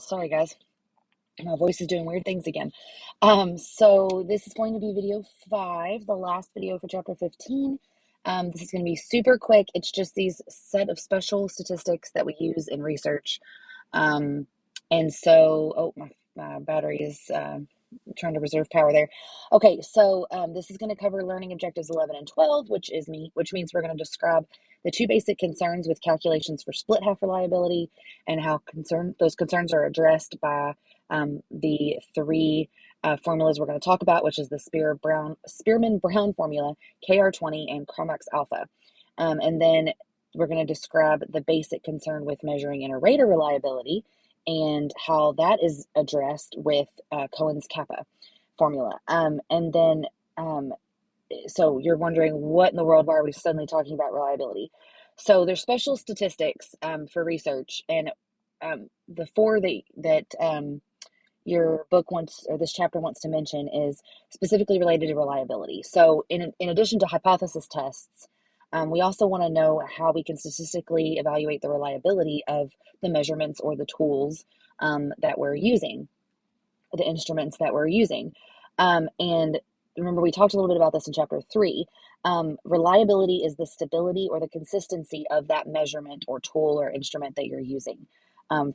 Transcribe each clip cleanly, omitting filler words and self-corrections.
Sorry, guys. My voice is doing weird things again. So this is going to be video 5, the last video for chapter 15. This is going to be super quick. It's just these set of special statistics that we use in research. Um, my battery is trying to reserve power there. Okay, so this is going to cover learning objectives 11 and 12, which means we're going to describe the two basic concerns with calculations for split half reliability and how those concerns are addressed by the three formulas we're going to talk about, which is the Spearman-Brown formula, KR20, and Crumack's alpha. And then we're going to describe the basic concern with measuring inter-rater reliability and how that is addressed with Cohen's kappa formula. And then, so you're wondering, what in the world, why are we suddenly talking about reliability? So there's special statistics for research, and the four that your book wants, or this chapter wants to mention, is specifically related to reliability. So in addition to hypothesis tests, we also want to know how we can statistically evaluate the reliability of the measurements or the tools that we're using, the instruments that we're using. And remember, we talked a little bit about this in chapter 3. Reliability is the stability or the consistency of that measurement or tool or instrument that you're using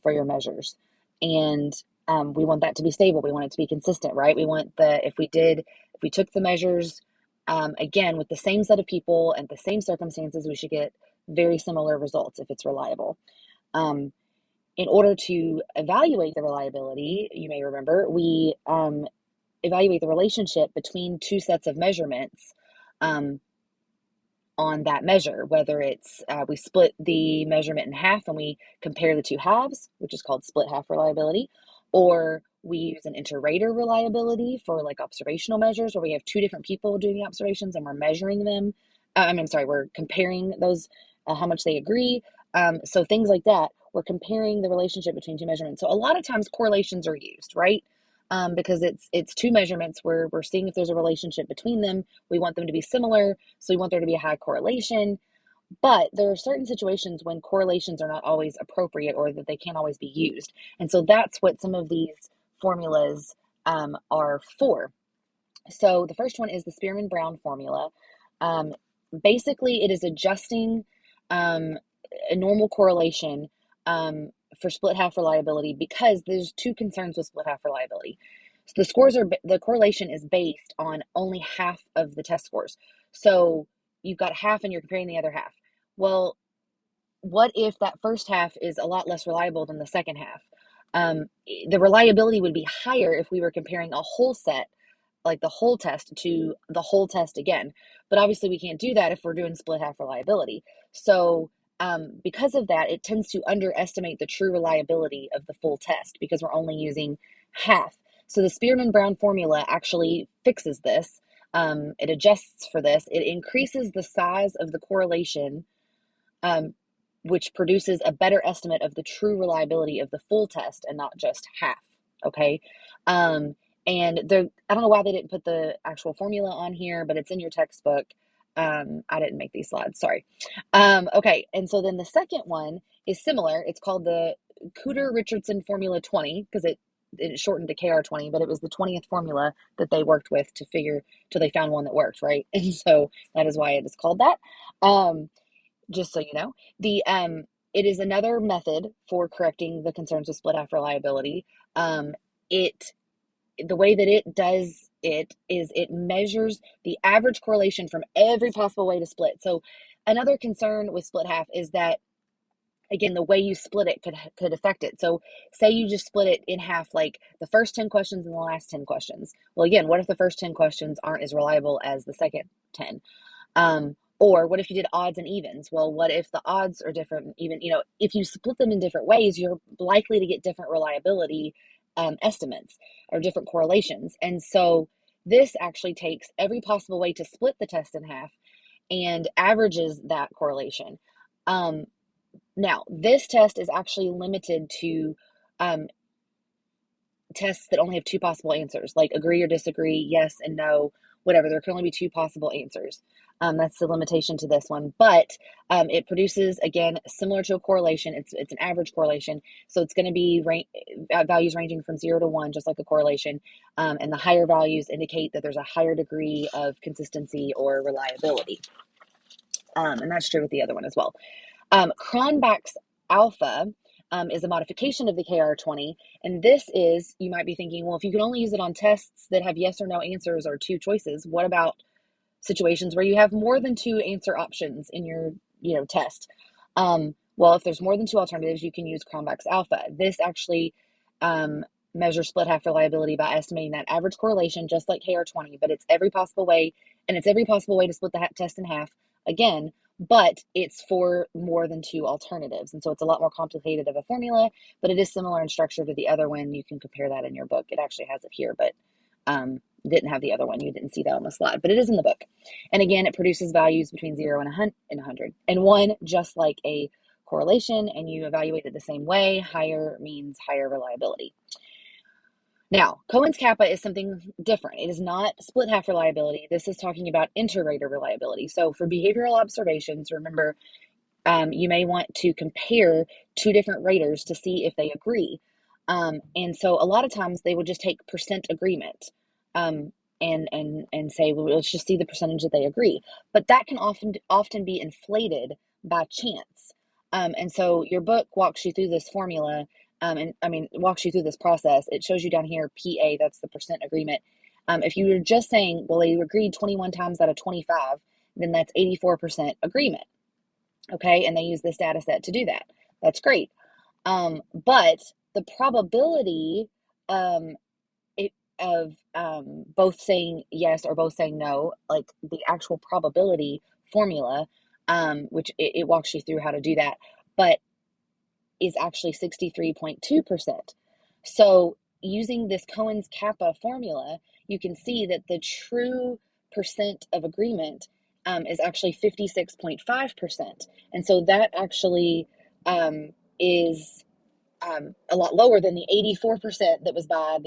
for your measures. And we want that to be stable. We want it to be consistent, right? We want if we took the measures again with the same set of people and the same circumstances, we should get very similar results if it's reliable. In order to evaluate the reliability, you may remember, we evaluate the relationship between two sets of measurements on that measure, whether it's we split the measurement in half and we compare the two halves, which is called split half reliability, or we use an inter-rater reliability for like observational measures where we have two different people doing the observations and we're measuring them. We're comparing those, how much they agree. So things like that, we're comparing the relationship between two measurements. So a lot of times correlations are used, right? Because it's two measurements where we're seeing if there's a relationship between them. We want them to be similar, so we want there to be a high correlation. But there are certain situations when correlations are not always appropriate or that they can't always be used. And so that's what some of these formulas are for. So the first one is the Spearman-Brown formula. Basically, it is adjusting a normal correlation for split half reliability because there's two concerns with split half reliability. So the correlation is based on only half of the test scores. So you've got half and you're comparing the other half. Well, what if that first half is a lot less reliable than the second half? The reliability would be higher if we were comparing a whole set, like the whole test, to the whole test again. But obviously we can't do that if we're doing split half reliability. So because of that, it tends to underestimate the true reliability of the full test because we're only using half. So the Spearman-Brown formula actually fixes this. It adjusts for this. It increases the size of the correlation, which produces a better estimate of the true reliability of the full test and not just half. Okay. And I don't know why they didn't put the actual formula on here, but it's in your textbook. I didn't make these slides, sorry. Okay, and so then the second one is similar. It's called the Cooter-Richardson Formula 20 because it shortened to KR20, but it was the 20th formula that they worked with to figure till they found one that worked, right? And so that is why it is called that. Just so you know, it is another method for correcting the concerns with split half reliability. The way that it does it is it measures the average correlation from every possible way to split. So another concern with split half is that, again, the way you split it could affect it. So say you just split it in half, like the first 10 questions and the last 10 questions. Well, again, what if the first 10 questions aren't as reliable as the second 10? Or what if you did odds and evens? Well, what if the odds are different? Even, if you split them in different ways, you're likely to get different reliability estimates or different correlations. And so this actually takes every possible way to split the test in half and averages that correlation. Now, this test is actually limited to tests that only have two possible answers, like agree or disagree, yes and no, whatever. There can only be two possible answers. That's the limitation to this one. But it produces, again, similar to a correlation. It's an average correlation. So it's going to be values ranging from 0 to 1, just like a correlation. And the higher values indicate that there's a higher degree of consistency or reliability. And that's true with the other one as well. Cronbach's alpha is a modification of the KR20. And this is, you might be thinking, well, if you can only use it on tests that have yes or no answers or two choices, what about situations where you have more than two answer options in your test? Well, if there's more than two alternatives, you can use Cronbach's alpha. This actually measures split half reliability by estimating that average correlation, just like KR20, but it's every possible way, and it's every possible way to split the test in half again, but it's for more than two alternatives. And so it's a lot more complicated of a formula, but it is similar in structure to the other one. You can compare that in your book. It actually has it here, but didn't have the other one. You didn't see that on the slide, but it is in the book. And again, it produces values between 0 and 100 and 1, just like a correlation, and you evaluate it the same way. Higher means higher reliability. Now, Cohen's kappa is something different. It is not split half reliability. This is talking about inter-rater reliability. So for behavioral observations, remember, you may want to compare two different raters to see if they agree. And so a lot of times they would just take percent agreement and say, well, let's just see the percentage that they agree. But that can often be inflated by chance. And so your book walks you through this formula, walks you through this process. It shows you down here, PA, that's the percent agreement. If you were just saying, well, they agreed 21 times out of 25, then that's 84% agreement. Okay, and they use this data set to do that. That's great. But the probability of both saying yes or both saying no, like the actual probability formula, which it walks you through how to do that, but is actually 63.2%. So using this Cohen's kappa formula, you can see that the true percent of agreement is actually 56.5%. And so that actually is a lot lower than the 84% that was by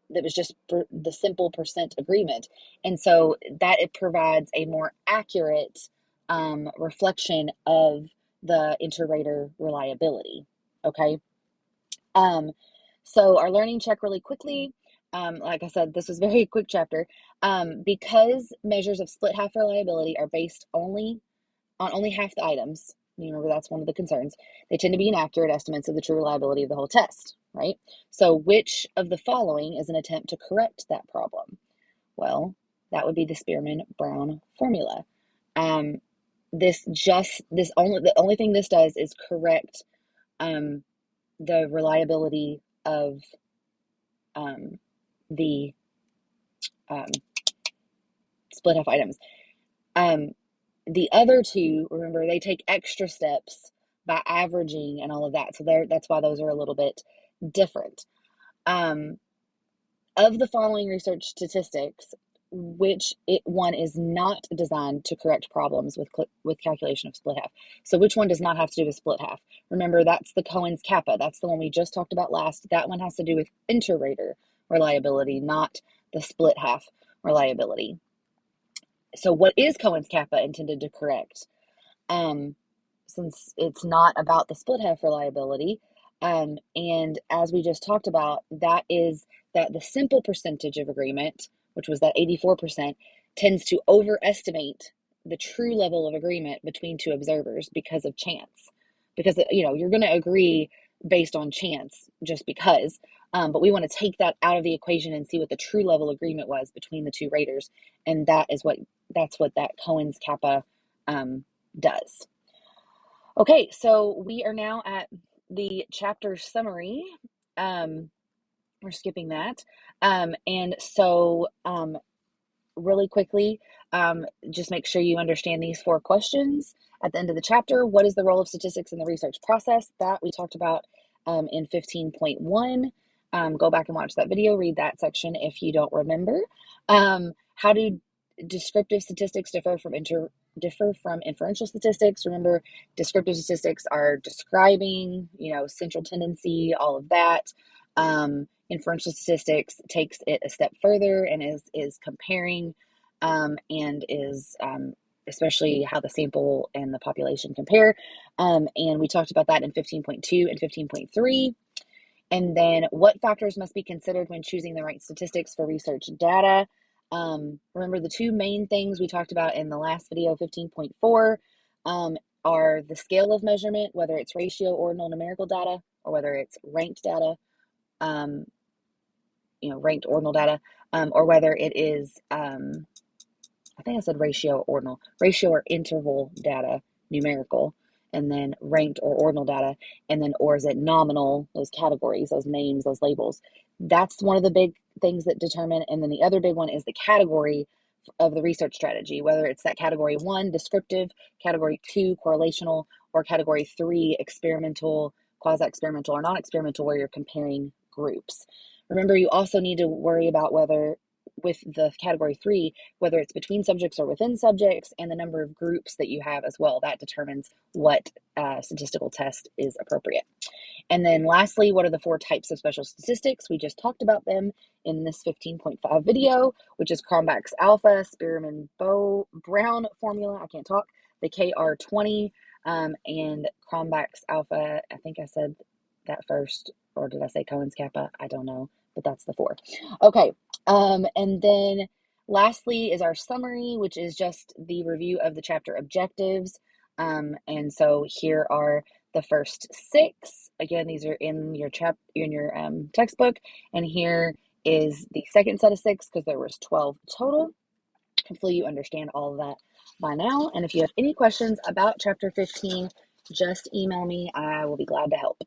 that was just the simple percent agreement. And so that it provides a more accurate reflection of the inter-rater reliability. Okay. So our learning check really quickly. Like I said, this was a very quick chapter. Because measures of split half reliability are based only on only half the items. You remember that's one of the concerns. They tend to be inaccurate estimates of the true reliability of the whole test, right? So which of the following is an attempt to correct that problem? Well, that would be the Spearman-Brown formula. The only thing this does is correct the reliability of the split half items. The other two, remember, they take extra steps by averaging and all of that. So that's why those are a little bit different. Of the following research statistics, which one is not designed to correct problems with calculation of split half? So which one does not have to do with split half? Remember, that's the Cohen's kappa. That's the one we just talked about last. That one has to do with inter-rater reliability, not the split half reliability. So what is Cohen's kappa intended to correct? Since it's not about the split half reliability, and as we just talked about, that is that the simple percentage of agreement, which was that 84%, tends to overestimate the true level of agreement between two observers because of chance. Because, you're going to agree based on chance just because, but we want to take that out of the equation and see what the true level agreement was between the two raters, and that's what that Cohen's kappa does. Okay, so we are now at the chapter summary. We're skipping that. And so really quickly, just make sure you understand these 4 questions at the end of the chapter. What is the role of statistics in the research process? That we talked about in 15.1. Go back and watch that video, read that section if you don't remember. How do descriptive statistics differ from inferential statistics? Remember, descriptive statistics are describing, central tendency, all of that. Inferential statistics takes it a step further and is comparing and is especially how the sample and the population compare. And we talked about that in 15.2 and 15.3. And then what factors must be considered when choosing the right statistics for research data. Remember the two main things we talked about in the last video, 15.4, are the scale of measurement, whether it's ratio, ordinal, numerical data, or whether it's ranked data, ranked ordinal data, or whether it is, I think I said ratio or interval data, numerical, and then ranked or ordinal data, and then or is it nominal, those categories, those names, those labels. That's one of the big things that determine. And then the other big one is the category of the research strategy, whether it's that category 1, descriptive, category 2, correlational, or category 3, experimental, quasi-experimental, or non-experimental, where you're comparing groups. Remember, you also need to worry about whether, with the category 3, whether it's between subjects or within subjects, and the number of groups that you have as well. That determines what statistical test is appropriate. And then lastly, what are the 4 types of special statistics? We just talked about them in this 15.5 video, which is Cronbach's alpha, Spearman-Brown formula, I can't talk, the KR20, and Cronbach's alpha. I think I said that first, or did I say Cohen's kappa? I don't know, but that's the 4. Okay, and then lastly is our summary, which is just the review of the chapter objectives. And so here are the first 6. Again, these are in your textbook, and here is the second set of 6 because there was 12 total. Hopefully you understand all of that by now. And if you have any questions about chapter 15, just email me. I will be glad to help.